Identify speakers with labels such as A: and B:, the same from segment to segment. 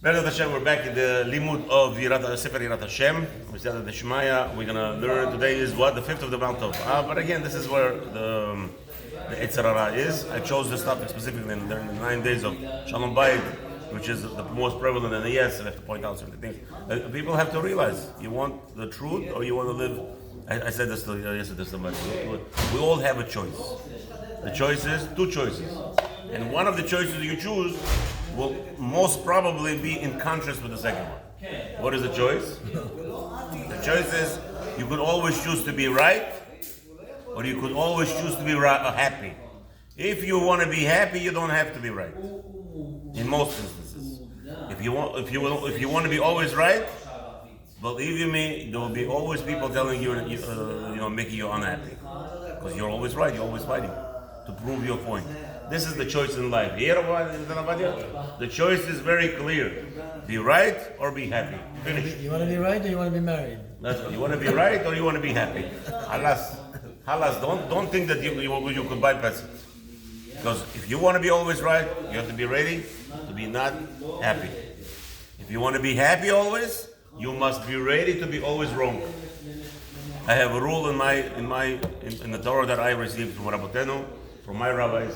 A: Bezrat Hashem, we're back in the limud of Yirat, Sefer Yirat Hashem. We said that the Shemaya we're going to learn today is what? The fifth of the Mount of. But again, this is where the Yetzer Hara is. I chose this topic specifically during the 9 days of Shalom Bayit, which is the most prevalent. And yes, I have to point out certain things. People have to realize, you want the truth or you want to live. I said this yesterday to somebody. We all have a choice. The choice is two choices. And one of the choices you choose will most probably be in contrast with the second one. What is the choice? The choice is you could always choose to be right, or you could always choose to be happy. If you want to be happy, you don't have to be right. In most instances, if you want to be always right, believe you me, there will be always people telling you, making you unhappy, because you're always right. You're always fighting to prove your point. This is the choice in life. The choice is very clear. Be right or be happy. Finish.
B: You want to be right or you want to be married?
A: You want to be right or you want to be happy. Halas, don't think that you could bypass it. Because if you want to be always right, you have to be ready to be not happy. If you want to be happy always, you must be ready to be always wrong. I have a rule in the Torah that I received from Rabbotenu, from my rabbis.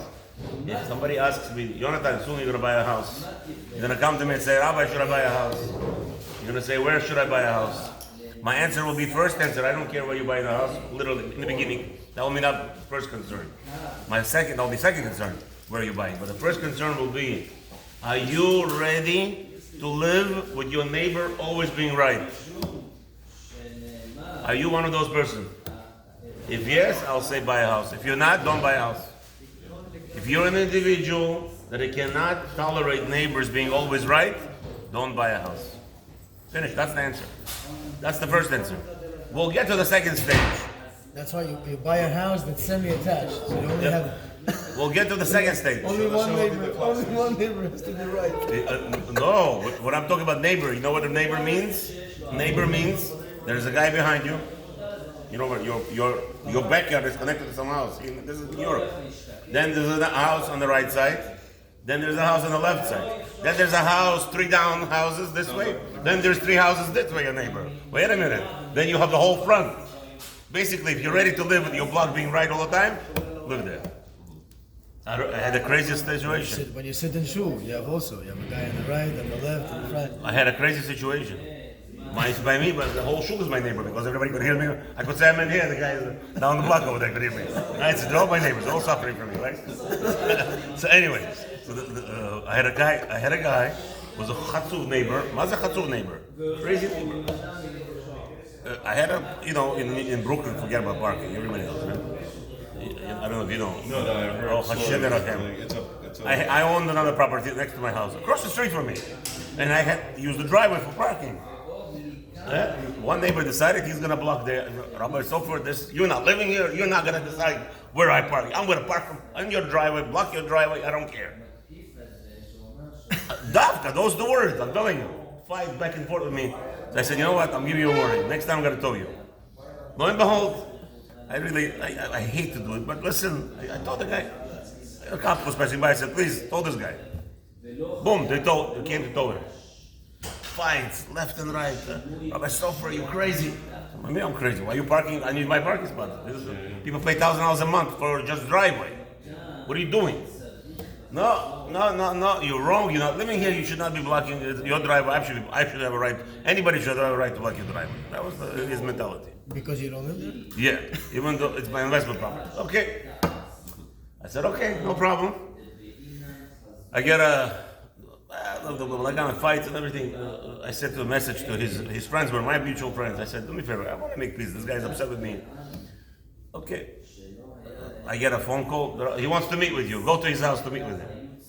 A: If somebody asks me, Yonatan, soon you're going to buy a house. You're going to come to me and say, Rabbi, should I buy a house? You're going to say, where should I buy a house? My answer will be first answer. I don't care where you buy the house. Literally, in the beginning, that will be not first concern. That will be second concern, where you buy. But the first concern will be, are you ready to live with your neighbor always being right? Are you one of those persons? If yes, I'll say buy a house. If you're not, don't buy a house. If you're an individual that cannot tolerate neighbors being always right, don't buy a house. Finish. That's the answer. That's the first answer. We'll get to the second stage.
B: That's why you buy a house that's semi-attached. So you only have.
A: We'll get to the second stage.
B: Only one neighbor has to be right.
A: No, when I'm talking about neighbor, you know what a neighbor means? Neighbor means there's a guy behind you. You know what? Your backyard is connected to some house. This is Europe. Then there's a house on the right side. Then there's a house on the left side. Then there's a house, 3 down houses this way. Then there's 3 houses this way, your neighbor. Wait a minute. Then you have the whole front. Basically, if you're ready to live with your block being right all the time, live there. I had the craziest situation.
B: When you sit in shul, you have a guy on the right, on the left, on the front.
A: I had a crazy situation. Mine's by me, but the whole shul is my neighbor because everybody could hear me. I could say I'm in here, the guy is down the block over there could hear me. Right, so they're all my neighbors, they're all suffering from me, right? So anyway, I had a guy was a chatzuv neighbor. What's a chatzuv neighbor? Crazy neighbor. I had in Brooklyn, forget about parking, everybody knows, right? I don't know if you know.
C: No,
A: Hashem I owned another property next to my house, across the street from me. And I had to use the driveway for parking. One neighbor decided he's going to block the Rabbi Sofer. You're not living here. You're not going to decide where I park. I'm going to park on your driveway, block your driveway. I don't care. Davka, those are the words. I'm telling you. Fight back and forth with me. So I said, you know what? I'm giving you a warning. Next time I'm going to tell you. Lo and behold, I hate to do it, but listen, I told the guy. A cop was passing by. I said, please, told this guy. Boom, they came to tow him. Fights left and right. Rabbi Sofer, you crazy? I mean, I'm crazy. Why are you parking? I need my parking spot. People pay $1,000 a month for just driveway. What are you doing? No. You're wrong. You're not living here. You should not be blocking your driveway. I should have a right. Anybody should have a right to block your driveway. That was his mentality.
B: Because you don't live there?
A: Yeah, even though it's my investment property. Okay. I said, okay, no problem. I get I got in fights and everything. I sent a message to his friends, were my mutual friends. I said, do me a favor, I want to make peace. This guy's upset with me. Okay. I get a phone call. He wants to meet with you. Go to his house to meet with him.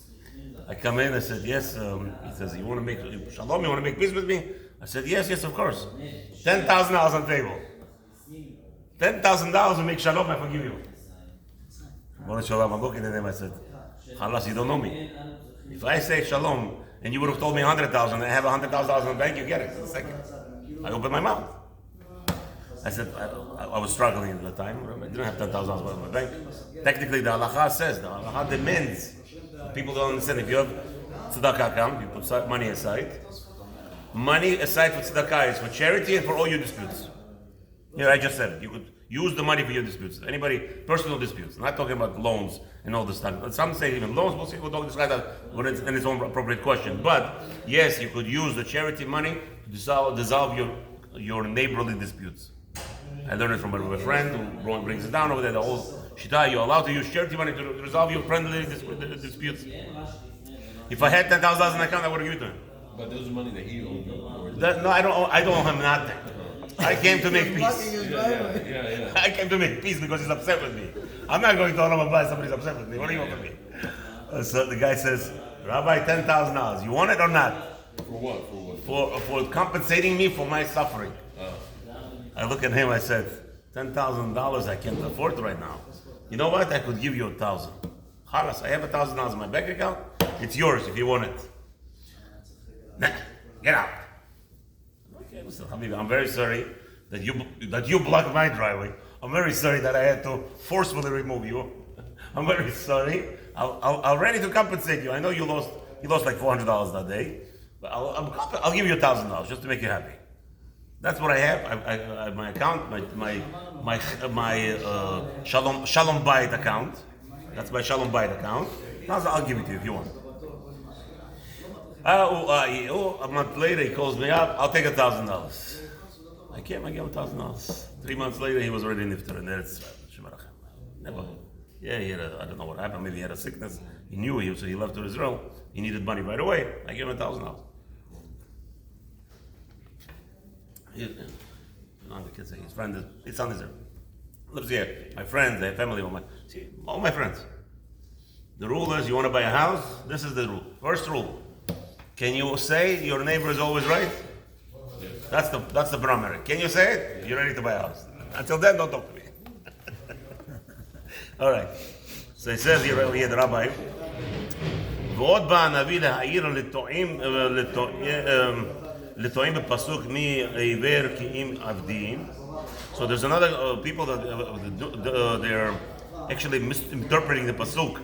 A: I come in. I said, yes. He says, you want to make shalom? You want to make peace with me? I said, yes, of course. $10,000 on the table. $10,000 to make shalom. I forgive you. I'm looking at him. I said, Halas, you don't know me. If I say shalom and you would have told me 100,000, I have $100,000 in the bank, you get it in a second. I open my mouth. I said, I was struggling at the time. I didn't have $10,000 in my bank. Technically, the halacha says, the halacha demands. People don't understand. If you have tzedakah account. You put money aside. Money aside for tzedakah is for charity and for all your disputes. Yeah, I just said it. You could use the money for your disputes. Anybody, personal disputes. I'm not talking about loans and all this stuff. Some say even loans. We'll see. We'll talk this guy when it's in its own appropriate question. But yes, you could use the charity money to dissolve your neighborly disputes. I learned it from a friend who brings it down over there. The whole shita, you're allowed to use charity money to resolve your friendly disputes. If I had $10,000 in the account, I would have given it to him.
C: But those are money that he owed you.
A: No, I don't owe him nothing. I came to make peace.
C: Yeah.
A: I came to make peace because he's upset with me. I'm not going to Olam Haba. Somebody's upset with me. What do you want from me? So the guy says, Rabbi, $10,000. You want it or not?
C: For what?
A: For compensating me for my suffering. I look at him. I said, $10,000. I can't afford it right now. You know what? I could give you 1,000. Halas, I have $1,000 in my bank account. It's yours if you want it. Nah, get out. Okay, listen, Habibi, I'm very sorry that you blocked my driveway. I'm very sorry that I had to forcefully remove you. I'm very sorry. I'm ready to compensate you. I know you lost like $400 that day, but I'll give you $1,000 just to make you happy. That's what I have. I my account, my Shalom Bayit account. That's my Shalom Bayit account. I'll give it to you if you want. A month later, he calls me up. I'll take $1,000. I give him $1,000. 3 months later, he was already nifter, and that's never. Yeah, I don't know what happened. Maybe he had a sickness. He knew so he left to Israel. He needed money right away. I gave him $1,000. The kids say his friend, his son is there. Lives here. My friends, their family, all my friends. The rule is, you want to buy a house? This is the rule. First rule. Can you say your neighbor is always right? That's the primary. Can you say it? You're ready to buy a house. Until then, don't talk to me. All right. So it says here, the rabbi, ועוד בא הנביא להעיר לטועים בפסוק מי עיוור כי אם עבדים. So there's another people that they're actually misinterpreting the pasuk,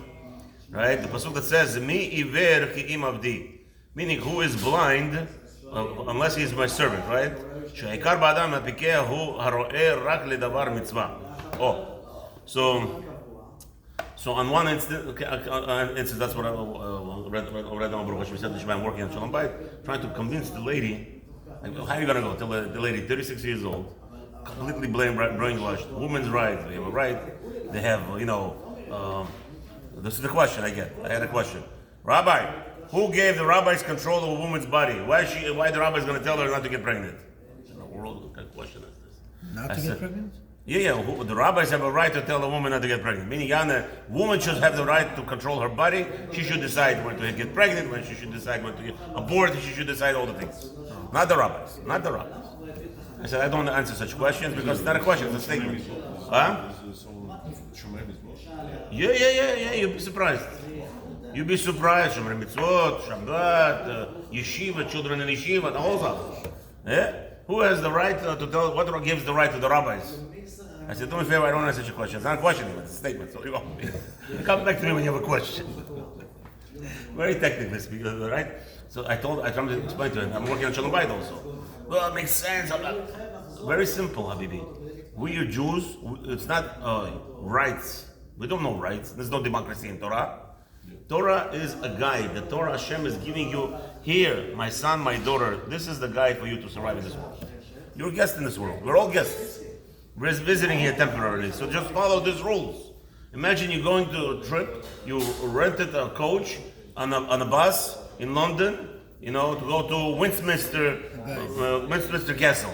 A: right? The pasuk that says מי עיוור כי אם עבדי, meaning who is blind unless he is my servant, right? שהעיקר באדם הפיקח הוא הרואה רק לדבר מצווה. So on one instance, that's what I read on Baruch Hashem. Said I'm working on Shalom Bayit, trying to convince the lady. Like, how are you gonna go? Tell the lady, 36 years old, completely brainwashed. Women's rights, they have a right. They have, this is the question I get. I had a question. Rabbi, who gave the rabbis control of a woman's body? Why the rabbi is going to tell her not to get pregnant? In the world, what kind of question is this?
B: Not to get pregnant?
A: Yeah. The rabbis have a right to tell a woman not to get pregnant. Meaning, a woman should have the right to control her body. She should decide when to get pregnant, when she should decide when to get aborted. She should decide all the things. Not the rabbis. Not the rabbis. I said, I don't want to answer such questions because it's not a question, it's a statement. Huh? Yeah. You'd be surprised. You'd be surprised. Shomer mitzvot, Shabbat, yeshiva, children in yeshiva, the whole stuff. Yeah? Who has the right to tell? What gives the right to the rabbis? I said, do me a favor, I don't answer your question. It's not a question, it's a statement. So come back to me when you have a question. Very technically speaking, right? So I tried to explain to him, I'm working on Shalom Bayit also. Well, it makes sense. Very simple, Habibi. We are Jews, it's not rights. We don't know rights. There's no democracy in Torah. Torah is a guide. The Torah Hashem is giving you, here, my son, my daughter, this is the guide for you to survive in this world. You're a guest in this world. We're all guests. We're visiting here temporarily. So just follow these rules. Imagine you're going to a trip, you rented a coach on a bus in London, to go to Westminster Castle.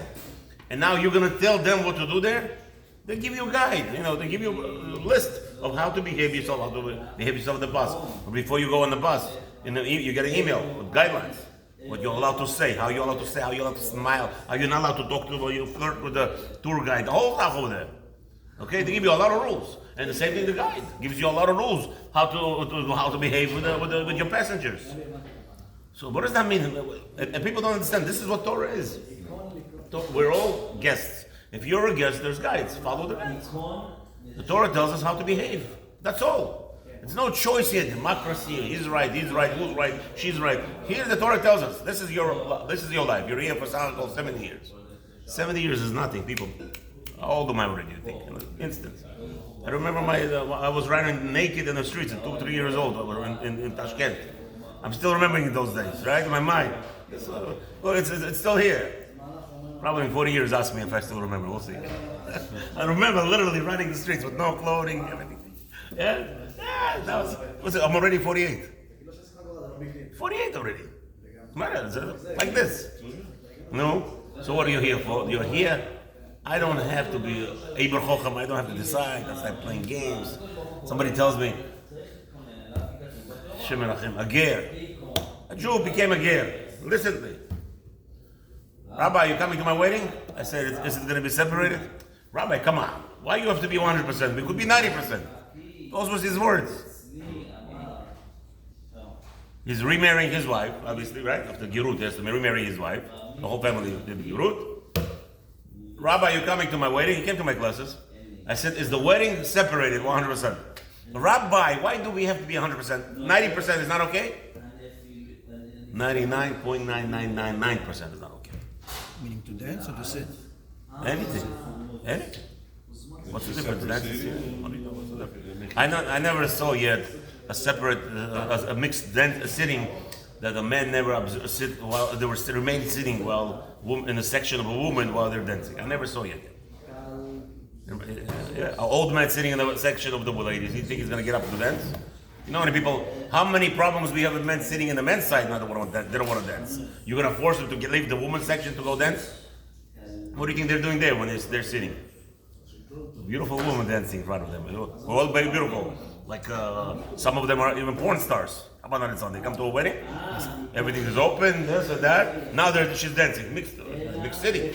A: And now you're going to tell them what to do there? They give you a guide, they give you a list of how to behave yourself, how to behave yourself on the bus. Or before you go on the bus, you get an email with guidelines. What you're allowed to say, how you're allowed to say, how you're allowed to smile, how you're not allowed to talk to, you flirt with the tour guide, the whole stuff over there. Okay, they give you a lot of rules. And the same thing, the guide gives you a lot of rules, how to behave with your passengers. So what does that mean? And people don't understand, this is what Torah is. We're all guests. If you're a guest, there's guides. Follow the guides. The Torah tells us how to behave. That's all. It's no choice here. Democracy. He's right. Who's right? She's right. Here the Torah tells us this is your life. You're here for 70 years. 70 years is nothing, people. How old am I already? You think? In an instant. I remember I was running naked in the streets at 2-3 years old in Tashkent. I'm still remembering those days, right? In my mind. It's still here. Probably in 40 years, ask me if I still remember. We'll see. I remember literally running the streets with no clothing, everything. Yeah, I'm already 48. 48 already. Like this. No? So what are you here for? You're here. I don't have to be Eber Chocham. I don't have to decide. I start playing games. Somebody tells me, Shem Menachem, a ger. A Jew became a ger. Listen to me. Rabbi, you coming to my wedding? I said, is it going to be separated? Rabbi, come on. Why you have to be 100%? We could be 90%. Those was his words. He's remarrying his wife, obviously, right? After Girut, he has to remarry his wife. The whole family did Girut. Rabbi, you coming to my wedding? He came to my classes. I said, is the wedding separated 100%? Rabbi, why do we have to be 100%? 90% is not okay? 99.9999% is not okay.
B: Meaning to dance or to sit?
A: Anything. What's the difference? I never saw yet a separate, a mixed sitting that a man never sit while they were remain sitting while in a section of a woman while they're dancing. I never saw yet. Yeah, an old man sitting in the section of the ladies. You think he's going to get up to dance? You know how many problems we have with men sitting in the men's side? They don't want to dance. You're going to force them to leave the women's section to go dance? What do you think they're doing there when they're sitting? Beautiful woman dancing in front of them. We're all very beautiful. Like some of them are even porn stars. How about that? They come to a wedding, everything is open, this and that. Now she's dancing, mixed sitting.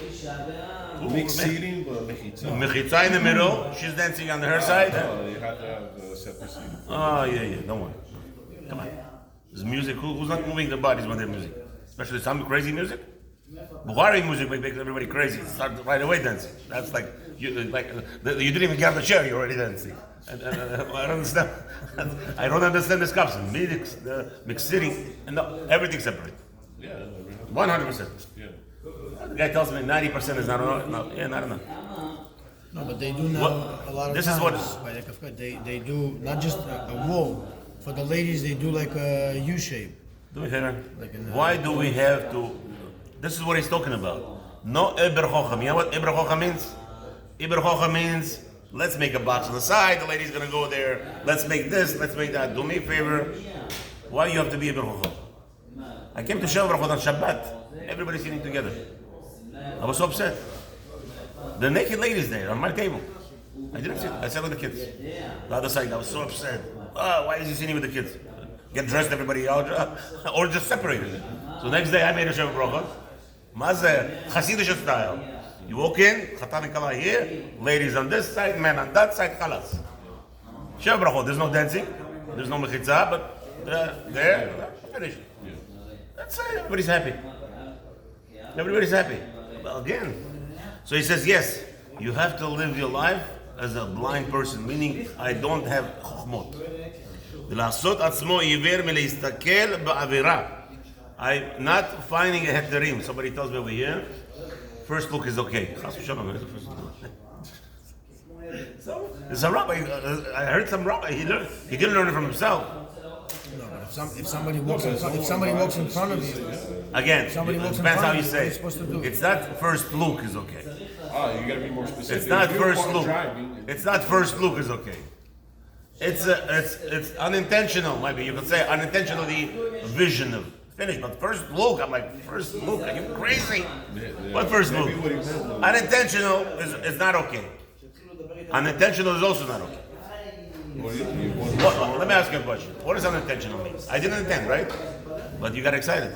C: Mixed seating, but mechitza.
A: Mechitza in the middle. She's dancing on her side.
C: You have to have separate seating.
A: Oh yeah. Don't worry. Come on. There's music. Who's not moving their bodies when they're music? Especially some crazy music. Bukhari music makes everybody crazy. Start right away dancing. That's like you didn't even get out of the chair. You're already dancing. I don't understand. I don't understand this concept. Mixed sitting, and everything separate.
C: Yeah,
A: 100%.
C: Yeah.
A: The guy tells me 90% is not enough. No, yeah, not enough.
B: No, but they do now a lot of
A: This
B: times.
A: is what-
B: By the kafka, they do not just a wall. For the ladies, they do like a U shape.
A: Do me a favor. Why do we have to? This is what he's talking about. No Eber Chocham. You know what Eber Chocham means? Eber Chocham means let's make a box on the side. The lady's gonna go there. Let's make this. Let's make that. Do me a favor. Why do you have to be Eber Chocham? I came to Shel Brachot on Shabbat. Everybody's sitting together. I was so upset. The naked ladies there on my table. I didn't sit. I sat with the kids. The other side. I was so upset. Why is he sitting with the kids? Get dressed, everybody out, or just separated. So next day I made a Sheva Brachot. Mazeh Hasidic style. You walk in, Chatan and Kala here, ladies on this side, men on that side, Chalas. Sheva Brachot. There's no dancing, there's no mechitza, but there, finished. That's it. Everybody's happy. Everybody's happy. Well, again. So he says, yes, you have to live your life as a blind person, meaning I don't have chokhmot. ולעשות עצמו עיוור מלהסתכל באווירה. I'm not finding a hectarim. Somebody tells me over here, first look is okay. So, there's a rabbi, I heard some rabbi, he didn't learn it from himself.
B: No, but if somebody walks in front of you,
A: Again, it
B: Somebody walks in
A: depends how
B: front
A: you
B: of you,
A: say
B: what are you
A: it.
B: supposed to do?
A: It's not first look is okay.
C: You gotta be more specific.
A: It's not
C: If you're
A: first look.
C: driving,
A: It's not first look is okay. It's unintentional. Maybe you could say unintentionally vision of finish. But first look, I'm like, first look, are you crazy? What first look?
C: maybe what he meant was-
A: Unintentional is not okay. Unintentional is also not okay. Let me ask you a question. What does unintentional mean? I didn't intend, right? But you got excited.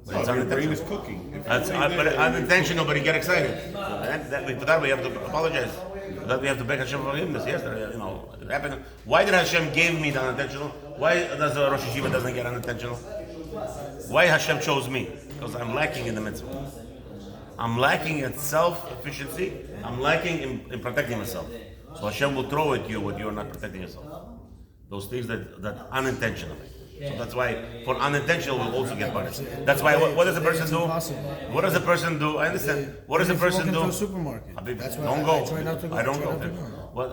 A: But it's
C: your brain
A: unintentional.
C: is cooking. If
A: That's
C: you're doing
A: but
C: that,
A: unintentional, but you get excited. For that we have to apologize. For that we have to beg Hashem for forgiveness. Yes, it happened. Why did Hashem give me the unintentional? Why does the Rosh Yeshiva doesn't get unintentional? Why Hashem chose me? Because I'm lacking in the mitzvah. I'm lacking in self-efficiency. I'm lacking in protecting myself. So Hashem will throw at you when you're not protecting yourself. Those things that unintentionally. So that's why for unintentional we'll also get punished. That's why what does a person do? What does a person do? I understand. What does a person
B: If you
A: do?
B: walk into a supermarket, that's why
A: Don't go.
B: I try not to go.
A: I don't
B: try
A: go.
B: not to go.
A: What?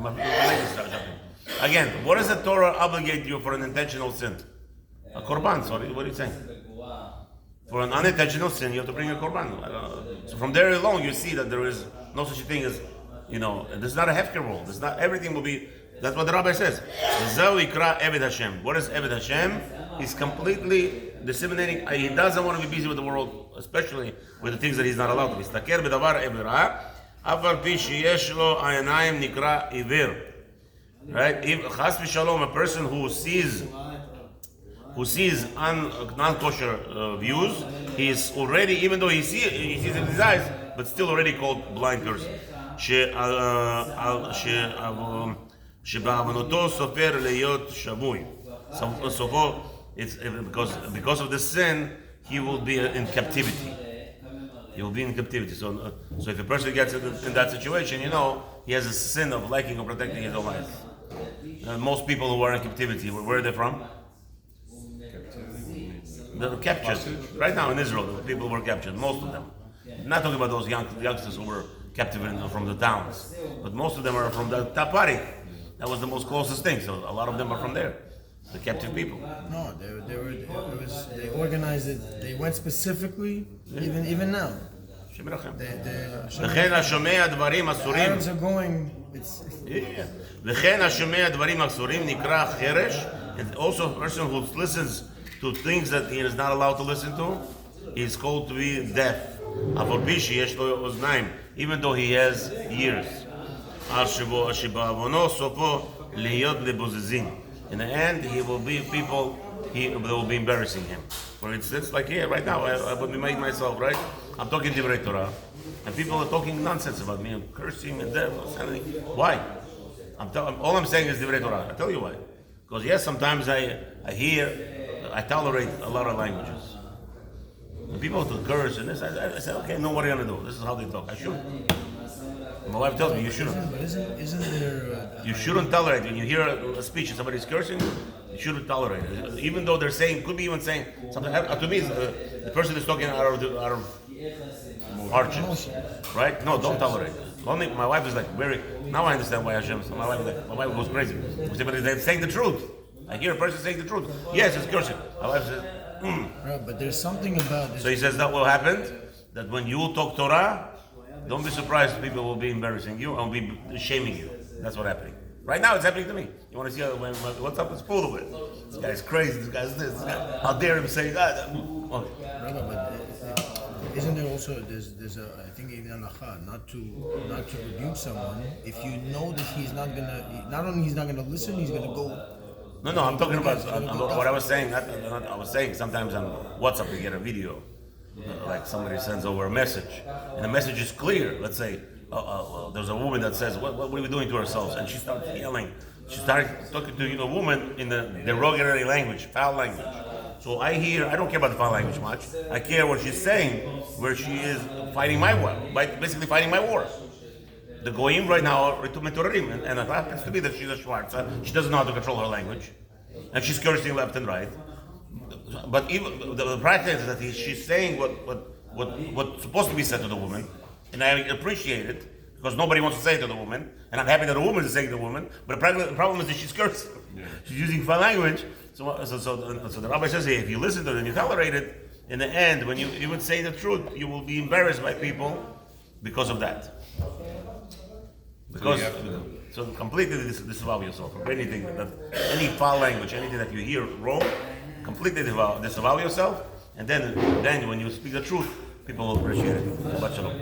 A: My ladies start shopping. Again, what does the Torah obligate you for an intentional sin? A korban. Sorry, what are you saying? For an unintentional sin, you have to bring a korban. So from there alone, you see that there is no such a thing as, this is not a hefker rule. This is not everything will be. That's what the rabbi says. Zeu ikra Eved Hashem. What is Eved Hashem? He's completely disseminating. He doesn't want to be busy with the world, especially with the things that he's not allowed to be. Staker b'davar evra, afal pi sheyesh lo ayinayim nikra iver. Right? If chas v'shalom, a person who sees non-kosher views, he is already, even though he sees it in his eyes, but still already called blind person. שבעוונותו סופר להיות שבוי. So it's because of the sin, he will be in captivity. He will be in captivity. So if a person gets in that situation, he has a sin of liking or protecting his own life. Most people who are in captivity, where are they from? They're captured. Right now in Israel, the people were captured, most of them. I'm not talking about those youngsters who were captive from the towns, but most of them are from the Tapari. That was the most closest thing. So a lot of them are from there, the captive people.
B: No, they organized it. They went specifically, even now.
A: וכן השומע דברים אסורים.
B: Arabs are going.
A: וכן השומע דברים אסורים נקרא חירש. And also a person who listens to things that he is not allowed to listen to, he is called to be deaf. אף על פי שיש לו אוזניים, even though he has ears. שבעוונו סופו להיות לבוזזים. In the end, they will be embarrassing him. For instance, like here, right now, I would be making myself, right? I'm talking Divrei Torah, and people are talking nonsense about me, and cursing and death. Why? All I'm saying is Divrei Torah. I'll tell you why. Because yes, sometimes I tolerate a lot of languages. When people curse and this, I say, okay, no, what are you going to do? This is how they talk. I should. My wife tells me you shouldn't.
B: But isn't there?
A: You shouldn't tolerate when you hear a speech and somebody's cursing. You shouldn't tolerate it, even though they're saying, could be even saying something. To me, the person is talking out of hardships, right? No, don't tolerate it. Only my wife is like very. Now I understand why Hashem. So my wife goes crazy. But they're saying the truth. I hear a person saying the truth. Yes, it's cursing. My wife says,
B: Right, but there's something about this.
A: So he says that will happen. That when you talk Torah, don't be surprised people will be embarrassing you and will be shaming you. That's what's happening. Right now it's happening to me. You want to see what's up? It's full of it. This guy's crazy. This guy's this. How dare him say that? Okay.
B: Brother, but isn't there also there's a I think even halacha not to rebuke someone if you know that he's not gonna listen, he's gonna go.
A: No, I'm talking about what I was saying. I was saying sometimes on WhatsApp you get a video, like somebody sends over a message, and the message is clear. Let's say there's a woman that says, "What are we doing to ourselves?" And she starts yelling. She started talking to a woman in the derogatory language, foul language. So I don't care about the foul language much. I care what she's saying, where she is fighting my war, basically fighting my war. The goyim right now are metorim, and it happens to be that she's a Schwarza. She doesn't know how to control her language, and she's cursing left and right. But even the practice is that she's saying what's supposed to be said to the woman, and I appreciate it because nobody wants to say it to the woman, and I'm happy that a woman is saying to the woman. But the problem is that she's cursing. Yeah. She's using foul language. So the rabbi says, hey, if you listen to it and you tolerate it, in the end, when you even say the truth, you will be embarrassed by people because of that. Because so completely disavow yourself from anything any foul language, anything that you hear wrong, completely disavow yourself, and then when you speak the truth, people will appreciate it. Shabbat shalom.